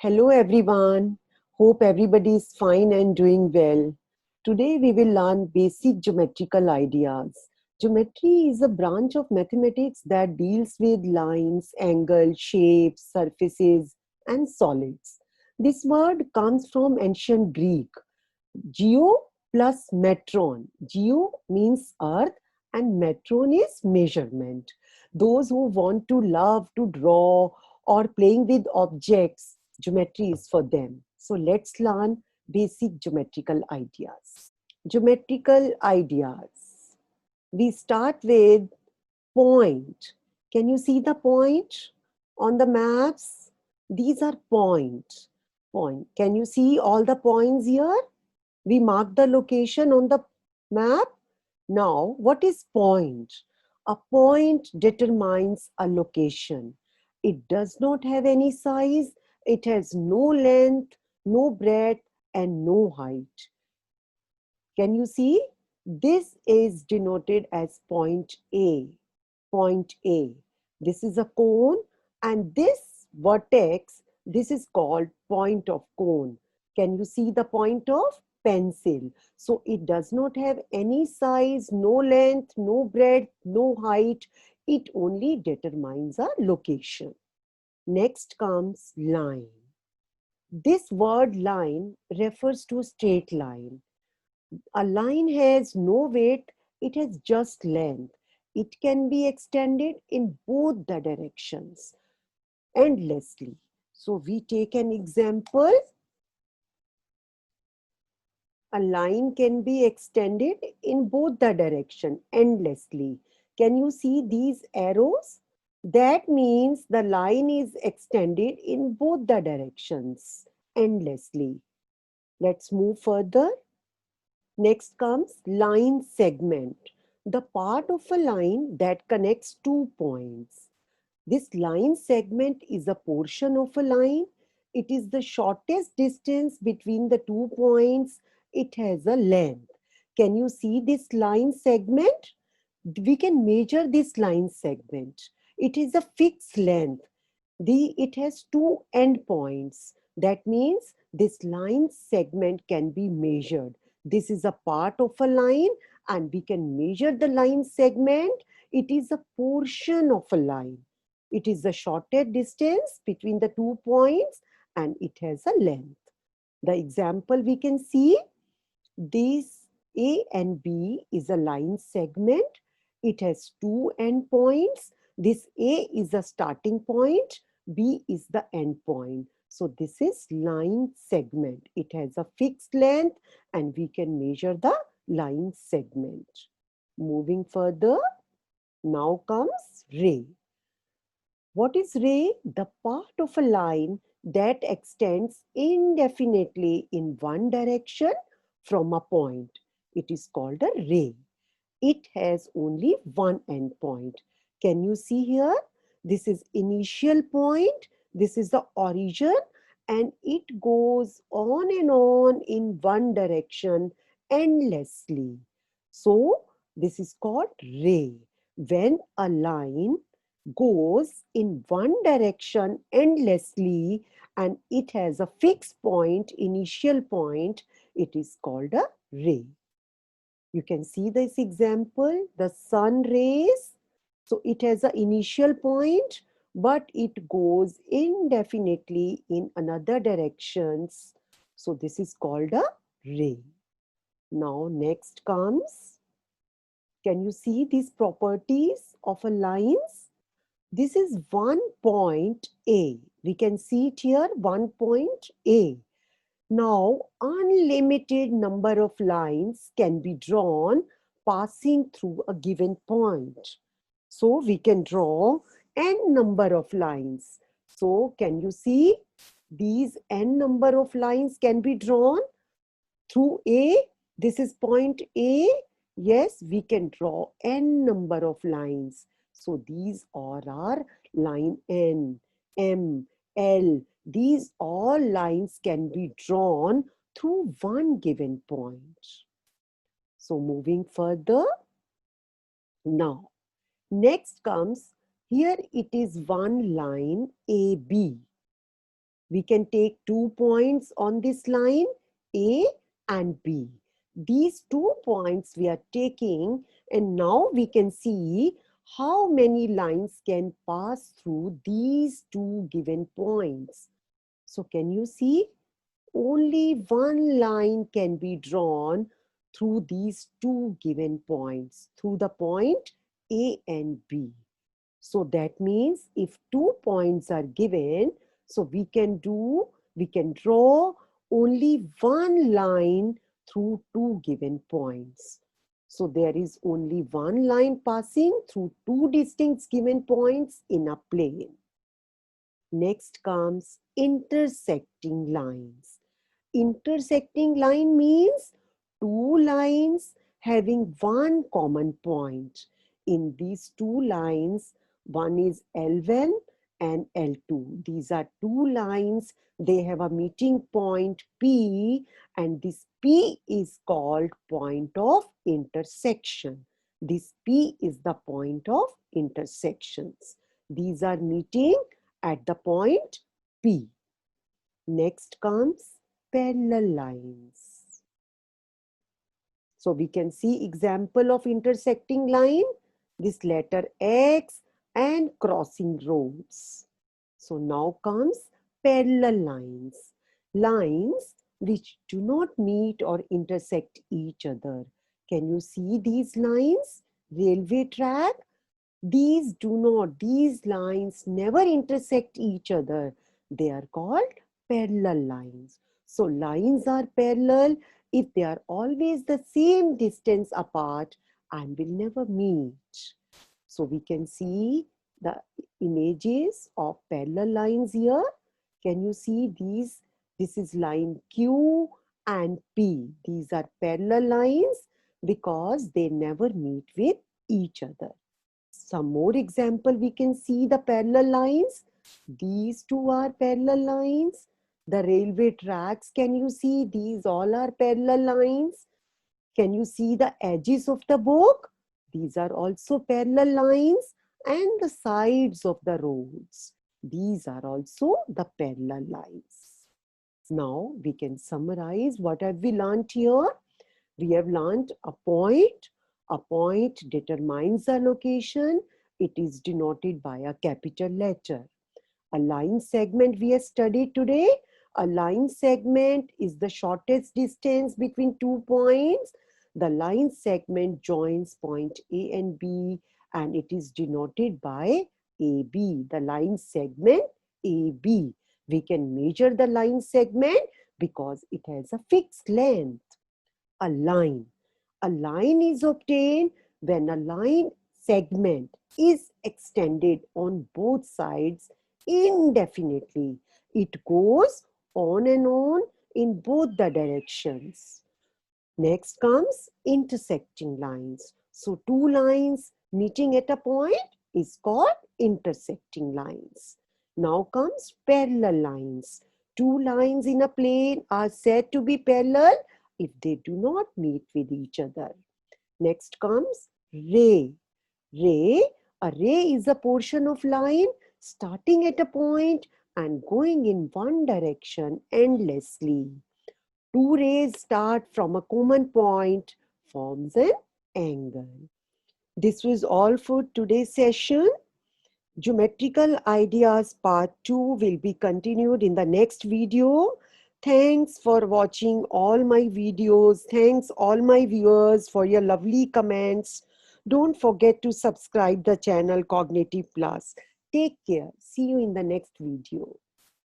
Hello everyone. Hope everybody is fine and doing well. Today we will learn basic geometrical ideas. Geometry is a branch of mathematics that deals with lines, angles, shapes, surfaces, and solids. This word comes from ancient Greek. Geo plus metron. Geo means earth and metron is measurement. Those who want to love to draw or playing with objects, geometry is for them. So let's learn basic geometrical ideas. Geometrical ideas. We start with point. Can you see the point on the maps? These are point. Point. Can you see all the points here? We mark the location on the map. Now, what is point? A point determines a location. It does not have any size. It has no length, no breadth, and no height. Can you see? This is denoted as point A. Point A. This is a cone, and this vertex, this is called point of cone. Can you see the point of pencil? So it does not have any size, no length, no breadth, no height. It only determines a location. Next comes line. This word line refers to a straight line. A line has no weight, it has just length. It can be extended in both the directions endlessly. So we take an example. A line can be extended in both the direction endlessly. Can you see these arrows? That means the line is extended in both the directions endlessly. Let's move further. Next comes line segment, the part of a line that connects two points. This line segment is a portion of a line. It is the shortest distance between the 2 points. It has a length. Can you see this line segment? We can measure this line segment. It is a fixed length. It has two endpoints. That means this line segment can be measured. This is a part of a line and we can measure the line segment. It is a portion of a line. It is the shortest distance between the 2 points and it has a length. The example we can see, this A and B is a line segment. It has two endpoints. This A is the starting point, B is the end point. So this is line segment. It has a fixed length and we can measure the line segment. Moving further, now comes ray. What is ray? The part of a line that extends indefinitely in one direction from a point. It is called a ray. It has only one endpoint. Can you see here? This is initial point. This is the origin and it goes on and on in one direction endlessly. So this is called ray. When a line goes in one direction endlessly and it has a fixed point, initial point, it is called a ray. You can see this example, the sun rays. So it has an initial point, but it goes indefinitely in another directions. So this is called a ray. Now next comes, can you see these properties of a lines? This is one point A. We can see it here, one point A. Now, unlimited number of lines can be drawn passing through a given point. So, we can draw n number of lines. So, can you see these n number of lines can be drawn through A? This is point A. Yes, we can draw n number of lines. So, these are our line N, M, L. These all lines can be drawn through one given point. So moving further, now next comes, here it is one line AB. We can take 2 points on this line, A and B. These 2 points we are taking, and now we can see how many lines can pass through these 2 given points. So can you see? Only one line can be drawn through these 2 given points, through the point A and B. So that means if 2 points are given, so we can draw only one line through 2 given points. So there is only one line passing through 2 distinct given points in a plane. Next comes intersecting lines. Intersecting line means 2 lines having one common point. In these 2 lines, one is L1 and L2. These are 2 lines. They have a meeting point P, and this P is called point of intersection. This P is the point of intersections. These are meeting at the point P. Next comes parallel lines. So we can see example of intersecting line, this letter X and crossing roads. So now comes parallel lines. Lines which do not meet or intersect each other. Can you see these lines? Railway track. These lines never intersect each other. They are called parallel lines. So lines are parallel if they are always the same distance apart and will never meet. So we can see the images of parallel lines here. Can you see these? This is line Q and P. These are parallel lines because they never meet with each other. Some more example, we can see the parallel lines. These 2 are parallel lines. The railway tracks, can you see? These all are parallel lines. Can you see the edges of the book? These are also parallel lines, and the sides of the roads. These are also the parallel lines. Now we can summarize what have we learnt here. We have learnt a point. A point determines a location. It is denoted by a capital letter. A line segment we have studied today. A line segment is the shortest distance between 2 points. The line segment joins point A and B, and it is denoted by AB. The line segment AB. We can measure the line segment because it has a fixed length. A line. A line is obtained when a line segment is extended on both sides indefinitely. It goes on and on in both the directions. Next comes intersecting lines. So 2 lines meeting at a point is called intersecting lines. Now comes parallel lines. 2 lines in a plane are said to be parallel if they do not meet with each other. Next comes ray. A ray is a portion of line starting at a point and going in one direction endlessly. 2 rays start from a common point, forms an angle. This was all for today's session. Geometrical Ideas Part 2 will be continued in the next video. Thanks for watching all my videos. Thanks all my viewers for your lovely comments. Don't forget to subscribe the channel Cognitive Plus. Take care. See you in the next video.